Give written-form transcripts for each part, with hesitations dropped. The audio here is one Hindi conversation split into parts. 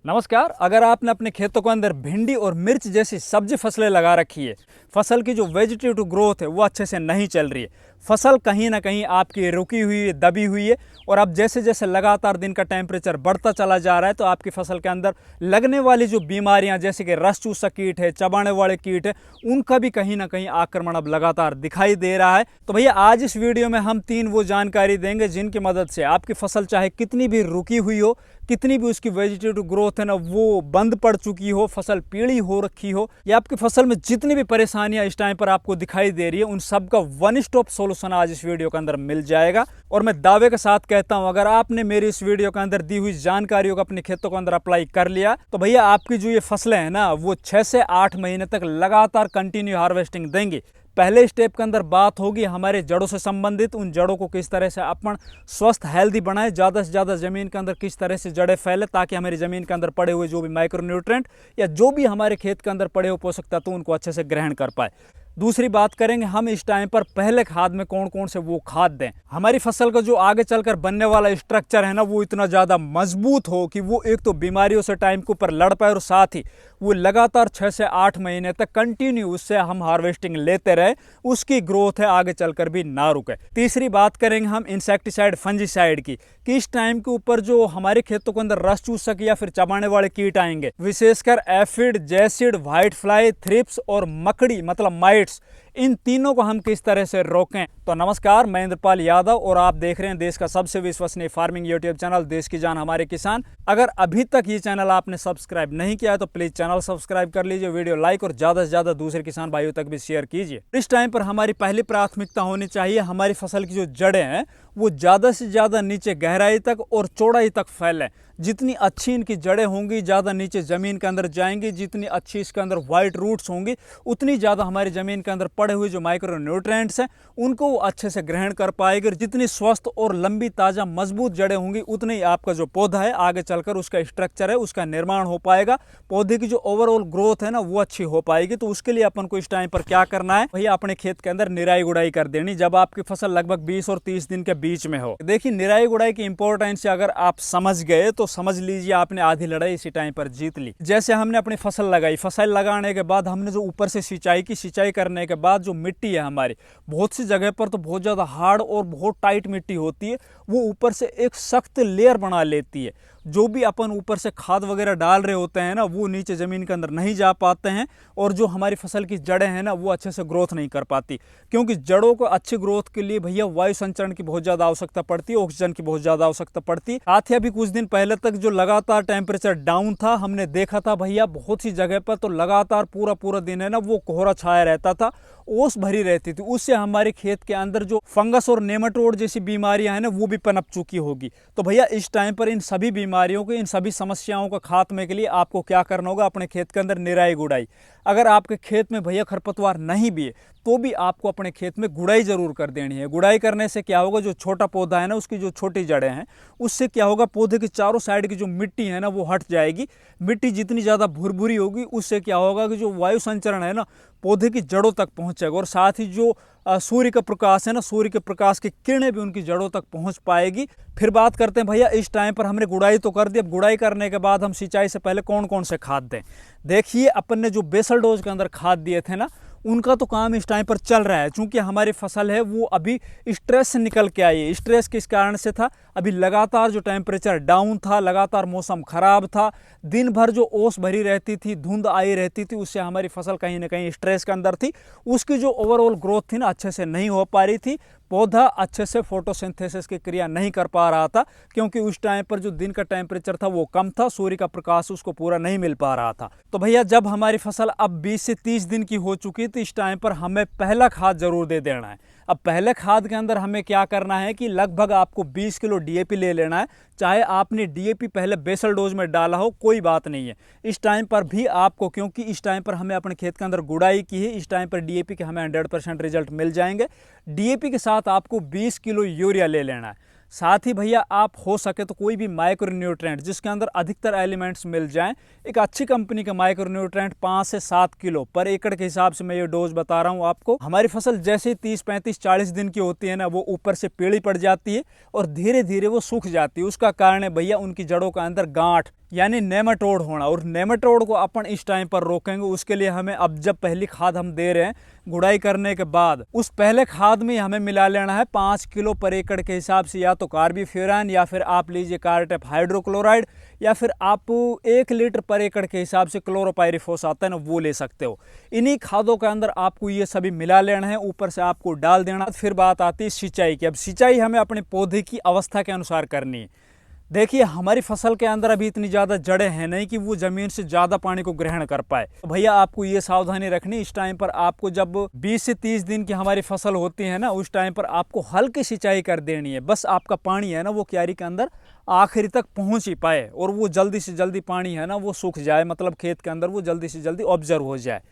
नमस्कार। अगर आपने अपने खेतों के अंदर भिंडी और मिर्च जैसी सब्जी फसलें लगा रखी है, फसल की जो वेजिटेटिव ग्रोथ है वो अच्छे से नहीं चल रही है, फसल कहीं ना कहीं आपकी रुकी हुई है, दबी हुई है, और अब जैसे जैसे लगातार दिन का टेम्परेचर बढ़ता चला जा रहा है तो आपकी फसल के अंदर लगने वाली जो बीमारियां जैसे कि रस चूसक कीट है, चबाने वाले कीट है, उनका भी कहीं ना कहीं आक्रमण अब लगातार दिखाई दे रहा है। तो भैया आज इस वीडियो में हम 3 वो जानकारी देंगे जिनकी मदद से आपकी फसल चाहे कितनी भी रुकी हुई हो, कितनी भी उसकी वेजिटेटिव ग्रोथ है ना वो बंद पड़ चुकी हो, फसल पीली हो रखी हो, या आपकी फसल में जितनी भी परेशानियां इस टाइम पर आपको दिखाई दे रही है, उन सब का वन स्टॉप सॉल्यूशन आज इस वीडियो के अंदर मिल जाएगा। और मैं दावे के साथ कहता हूं, अगर आपने मेरी इस वीडियो के अंदर दी हुई जानकारियों को अपने खेतों के अंदर अप्लाई कर लिया तो भैया आपकी जो ये फसलें हैं ना वो 6 से 8 महीने तक लगातार कंटिन्यू हार्वेस्टिंग देंगी। पहले स्टेप के अंदर बात होगी हमारे जड़ों से संबंधित, उन जड़ों को किस तरह से अपन स्वस्थ हेल्दी बनाए, ज़्यादा से ज़्यादा ज़मीन के अंदर किस तरह से जड़ें फैले ताकि हमारी ज़मीन के अंदर पड़े हुए जो भी माइक्रोन्यूट्रेंट या जो भी हमारे खेत के अंदर पड़े हुए पोषक तत्व उनको अच्छे से ग्रहण कर पाए। दूसरी बात करेंगे हम इस टाइम पर पहले खाद में कौन कौन से वो खाद दें, हमारी फसल का जो आगे चलकर बनने वाला स्ट्रक्चर है ना वो इतना ज़्यादा मजबूत हो कि वो एक तो बीमारियों से टाइम के ऊपर लड़ पाए और साथ ही वो लगातार 6 से 8 महीने तक कंटिन्यू उससे हम हार्वेस्टिंग लेते रहे, उसकी ग्रोथ है आगे चलकर भी ना रुके। तीसरी बात करेंगे हम इंसेक्टिसाइड फंजीसाइड की, कि इस टाइम के ऊपर जो हमारे खेतों के अंदर रस चूसक या फिर चबाने वाले कीट आएंगे, विशेषकर aphid, jassid, white fly, thrips और मकड़ी मतलब माइट्स, इन तीनों को हम किस तरह से रोकें। तो नमस्कार, मैं इंद्रपाल यादव और आप देख रहे हैं देश का सबसे विश्वसनीय फार्मिंग यूट्यूब चैनल देश की जान हमारे किसान। अगर अभी तक ये चैनल आपने सब्सक्राइब नहीं किया है तो प्लीज चैनल सब्सक्राइब कर लीजिए, वीडियो लाइक और ज्यादा से ज्यादा दूसरे किसान भाइयों तक भी शेयर कीजिए। इस टाइम पर हमारी पहली प्राथमिकता होनी चाहिए हमारी फसल की जो जड़ें हैं वो ज्यादा से ज्यादा नीचे गहराई तक और चौड़ाई तक फैलें। जितनी अच्छी इनकी जड़ें होंगी, ज़्यादा नीचे ज़मीन के अंदर जाएंगी, जितनी अच्छी इसके अंदर वाइट रूट्स होंगी, उतनी ज़्यादा हमारी ज़मीन के अंदर पड़े हुए जो माइक्रो न्यूट्रिएंट्स हैं उनको वो अच्छे से ग्रहण कर पाएगी। जितनी स्वस्थ और लंबी ताज़ा मजबूत जड़ें होंगी उतनी आपका जो पौधा है आगे चलकर उसका स्ट्रक्चर है उसका निर्माण हो पाएगा, पौधे की जो ओवरऑल ग्रोथ है ना वो अच्छी हो पाएगी। तो उसके लिए अपन को इस टाइम पर क्या करना है भैया, अपने खेत के अंदर निराई गुड़ाई कर देनी जब आपकी फसल लगभग 20 और 30 दिन के बीच में हो। देखिए, निराई गुड़ाई की इंपॉर्टेंस अगर आप समझ गए तो समझ लीजिए आपने आधी लड़ाई इसी टाइम पर जीत ली। जैसे हमने अपनी फसल लगाई, फसल लगाने के बाद हमने जो ऊपर से सिंचाई की, सिंचाई करने के बाद जो मिट्टी है हमारी, बहुत सी जगह पर तो बहुत ज़्यादा हार्ड और बहुत टाइट मिट्टी होती है, वो ऊपर से एक सख्त लेयर बना लेती है। जो भी अपन ऊपर से खाद वगैरह डाल रहे होते हैं ना वो नीचे ज़मीन के अंदर नहीं जा पाते हैं और जो हमारी फसल की जड़ें हैं ना वो अच्छे से ग्रोथ नहीं कर पाती, क्योंकि जड़ों को अच्छी ग्रोथ के लिए भैया वायु संचरण की बहुत ज़्यादा आवश्यकता पड़ती है, ऑक्सीजन की बहुत ज़्यादा आवश्यकता पड़ती है। साथ ही अभी कुछ दिन पहले तक जो लगातार टेम्परेचर डाउन था, हमने देखा था भैया बहुत सी जगह पर तो लगातार पूरा पूरा दिन है ना वो कोहरा छाया रहता था, ओस भरी रहती थी, उससे हमारे खेत के अंदर जो फंगस और नेमाटोड जैसी बीमारियां हैं ना वो भी पनप चुकी होगी। तो भैया इस टाइम पर इन सभी बीमारियों को, इन सभी समस्याओं का खात्मे के लिए आपको क्या करना होगा, अपने खेत के अंदर निराई गुड़ाई। अगर आपके खेत में भैया खरपतवार नहीं भी है तो भी आपको अपने खेत में गुड़ाई जरूर कर देनी है। गुड़ाई करने से क्या होगा, जो छोटा पौधा है ना उसकी जो छोटी जड़ें हैं उससे क्या होगा, पौधे के चारों साइड की जो मिट्टी है ना वो हट जाएगी। मिट्टी जितनी ज़्यादा भुरभुरी होगी उससे क्या होगा कि जो वायु संचरण है ना पौधे की जड़ों तक पहुंचेगा, और साथ ही जो सूर्य का प्रकाश है ना, सूर्य के प्रकाश की किरणें भी उनकी जड़ों तक पहुंच पाएगी। फिर बात करते हैं भैया, इस टाइम पर हमने गुड़ाई तो कर दी, अब गुड़ाई करने के बाद हम सिंचाई से पहले कौन कौन से खाद दें। देखिए, अपन ने जो बेसल डोज के अंदर खाद दिए थे ना उनका तो काम इस टाइम पर चल रहा है, क्योंकि हमारी फसल है वो अभी स्ट्रेस से निकल के आई है। स्ट्रेस किस कारण से था, अभी लगातार जो टेम्परेचर डाउन था, लगातार मौसम खराब था, दिन भर जो ओस भरी रहती थी, धुंध आई रहती थी, उससे हमारी फसल कहीं ना कहीं स्ट्रेस के अंदर थी, उसकी जो ओवरऑल ग्रोथ थी ना अच्छे से नहीं हो पा रही थी, पौधा अच्छे से फोटोसिंथेसिस की क्रिया नहीं कर पा रहा था, क्योंकि उस टाइम पर जो दिन का टेम्परेचर था वो कम था, सूर्य का प्रकाश उसको पूरा नहीं मिल पा रहा था। तो भैया जब हमारी फसल अब 20 से 30 दिन की हो चुकी तो इस टाइम पर हमें पहला खाद जरूर दे देना है। अब पहले खाद के अंदर हमें क्या करना है कि लगभग आपको 20 किलो डीएपी ले लेना है। चाहे आपने डीएपी पहले बेसल डोज में डाला हो कोई बात नहीं है, इस टाइम पर भी आपको, क्योंकि इस टाइम पर हमें अपने खेत के अंदर गुड़ाई की है, इस टाइम पर डीएपी के हमें 100% रिजल्ट मिल जाएंगे। डीएपी के साथ आपको 20 किलो यूरिया ले लेना है। साथ ही भैया आप हो सके तो कोई भी माइक्रो न्यूट्रिएंट जिसके अंदर अधिकतर एलिमेंट्स मिल जाएं, एक अच्छी कंपनी का माइक्रो न्यूट्रिएंट 5 से 7 किलो पर एकड़ के हिसाब से मैं ये डोज बता रहा हूँ आपको। हमारी फसल जैसे ही 30, 35, 40 दिन की होती है ना वो ऊपर से पीली पड़ जाती है और धीरे धीरे वो सूख जाती है। उसका कारण है भैया उनकी जड़ों के अंदर गांठ यानी नेमाटोड होना। और नेमाटोड को अपन इस टाइम पर रोकेंगे, उसके लिए हमें अब जब पहली खाद हम दे रहे हैं गुड़ाई करने के बाद, उस पहले खाद में हमें मिला लेना है 5 किलो पर एकड़ के हिसाब से या तो कार्बीफ्यूरान, या फिर आप लीजिए कार्टेप हाइड्रोक्लोराइड, या फिर आप 1 लीटर पर एकड़ के हिसाब से क्लोरोपाइरिफॉस आता है ना, वो ले सकते हो। इन्हीं खादों के अंदर आपको ये सभी मिला लेना है, ऊपर से आपको डाल देना। फिर बात आती है सिंचाई की। अब सिंचाई हमें अपने पौधे की अवस्था के अनुसार करनी है। देखिए हमारी फसल के अंदर अभी इतनी ज़्यादा जड़ें हैं नहीं कि वो ज़मीन से ज़्यादा पानी को ग्रहण कर पाए। तो भैया आपको ये सावधानी रखनी, इस टाइम पर आपको जब 20 से 30 दिन की हमारी फसल होती है ना, उस टाइम पर आपको हल्की सिंचाई कर देनी है। बस आपका पानी है ना वो क्यारी के अंदर आखिरी तक पहुंच ही पाए, और वो जल्दी से जल्दी पानी है ना वो सूख जाए, मतलब खेत के अंदर वो जल्दी से जल्दी ऑब्जर्व हो जाए।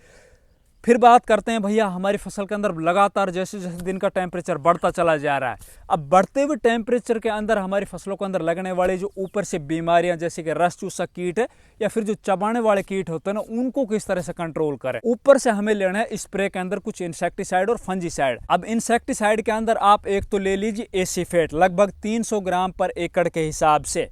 फिर बात करते हैं भैया हमारी फसल के अंदर लगातार जैसे जैसे दिन का टेम्परेचर बढ़ता चला जा रहा है, अब बढ़ते हुए टेम्परेचर के अंदर हमारी फसलों के अंदर लगने वाले जो ऊपर से बीमारियां जैसे कि रस चूसक कीट है या फिर जो चबाने वाले कीट होते हैं ना, उनको किस तरह से कंट्रोल करें। ऊपर से हमें लेना है स्प्रे के अंदर कुछ इंसेक्टिसाइड और फंजीसाइड। अब इंसेक्टिसाइड के अंदर आप एक तो ले लीजिए एसीफेट, लगभग 300 ग्राम पर एकड़ के हिसाब से।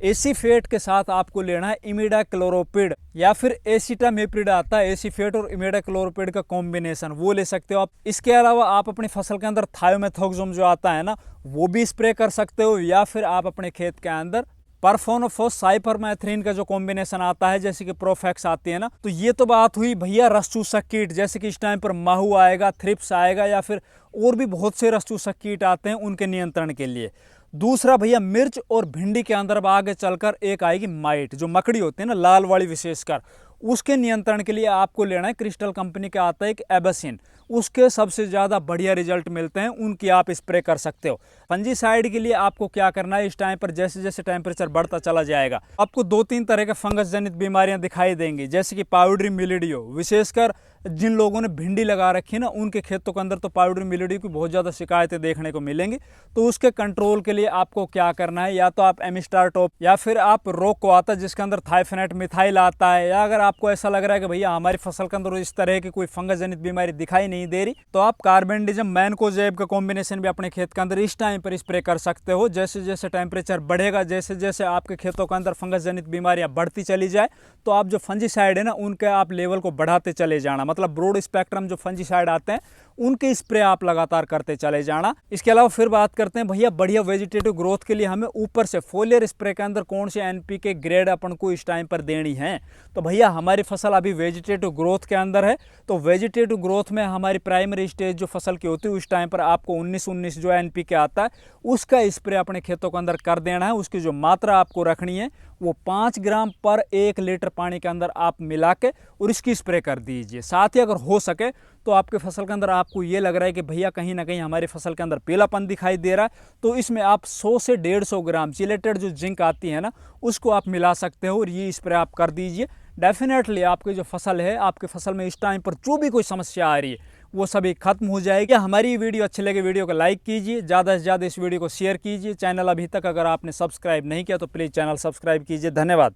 एसीफेट के साथ आपको लेना है इमिडाक्लोरोपिड या फिर एसिटामिप्रिड आता है, एसीफेट और इमिडाक्लोरोपिड का कॉम्बिनेशन, वो ले सकते हो आप। इसके अलावा आप अपनी फसल के अंदर थायोमेथोक्सोम जो आता है ना, वो भी स्प्रे कर सकते हो, या फिर आप अपने खेत के अंदर परफोनोफोस साइपरमेथ्रिन का जो कॉम्बिनेशन आता है जैसे कि प्रोफेक्स आती है ना। तो ये तो बात हुई भैया रस चूसक कीट, जैसे कि इस टाइम पर माहू आएगा, थ्रिप्स आएगा, या फिर और भी बहुत से रस चूसक कीट आते हैं उनके नियंत्रण के लिए। दूसरा भैया मिर्च और भिंडी के अंदर अब आगे चलकर एक आएगी माइट, जो मकड़ी होती है ना लाल वाली विशेषकर, उसके नियंत्रण के लिए आपको लेना है क्रिस्टल कंपनी का आता है एक एबेसिन, उसके सबसे ज़्यादा बढ़िया रिजल्ट मिलते हैं, उनकी आप स्प्रे कर सकते हो। फंजीसाइड के लिए आपको क्या करना है, इस टाइम पर जैसे जैसे टेम्परेचर बढ़ता चला जाएगा आपको 2-3 तरह के फंगस जनित बीमारियां दिखाई देंगी, जैसे कि पाउडरी मिलिडियो। विशेषकर जिन लोगों ने भिंडी लगा रखी है ना, उनके खेतों के अंदर तो पाउडरी मिलिडियो की बहुत ज़्यादा शिकायतें देखने को मिलेंगी। तो उसके कंट्रोल के लिए आपको क्या करना है, या तो आप एमिस्टार टॉप या फिर आप रोक को आता है जिसके अंदर थाइफेनेट मिथाइल आता है, या अगर आपको ऐसा लग रहा है कि भैया हमारी फसल के अंदर इस तरह की कोई फंगस जनित बीमारी दिखाई नहीं दे रही, तो आप कार्बेंडिजम मैनकोजेब का कॉम्बिनेशन भी अपने खेत के अंदर इस टाइम पर स्प्रे कर सकते हो। जैसे जैसे टेम्परेचर बढ़ेगा, जैसे जैसे आपके खेतों के अंदर फंगस जनित बीमारियां बढ़ती चली जाए, तो आप जो फंजीसाइड है ना उनके आप लेवल को बढ़ाते चले जाना, मतलब ब्रॉड स्पेक्ट्रम जो फंजीसाइड आते हैं उनके स्प्रे आप लगातार करते चले जाना। इसके अलावा फिर बात करते हैं भैया बढ़िया वेजिटेटिव ग्रोथ के लिए हमें ऊपर से फोलियर स्प्रे के अंदर कौन से एनपीके ग्रेड अपन को इस टाइम पर देनी है। तो भैया हमारी फसल अभी वेजिटेटिव ग्रोथ के अंदर है, तो वेजिटेटिव ग्रोथ में हमारी प्राइमरी स्टेज जो फसल की होती है उस टाइम पर आपको 19-19 जो एनपीके आता है उसका स्प्रे अपने खेतों के अंदर कर देना है। उसकी जो मात्रा आपको रखनी है वो 5 ग्राम पर 1 लीटर पानी के अंदर आप मिला के और इसकी स्प्रे कर दीजिए। साथ ही अगर हो सके तो आपके फसल के अंदर आपको ये लग रहा है कि भैया कहीं ना कहीं हमारी फसल के अंदर पीलापन दिखाई दे रहा है, तो इसमें आप 100 से 150 ग्राम चिलेटेड जो जिंक आती है ना उसको आप मिला सकते हो और ये स्प्रे आप कर दीजिए। डेफिनेटली आपकी जो फसल है, आपके फसल में इस टाइम पर जो भी कोई समस्या आ रही है वो सभी खत्म हो जाएगी। हमारी वीडियो अच्छी लगे वीडियो को लाइक कीजिए, ज़्यादा से ज़्यादा इस वीडियो को शेयर कीजिए। चैनल अभी तक अगर आपने सब्सक्राइब नहीं किया तो प्लीज़ चैनल सब्सक्राइब कीजिए। धन्यवाद।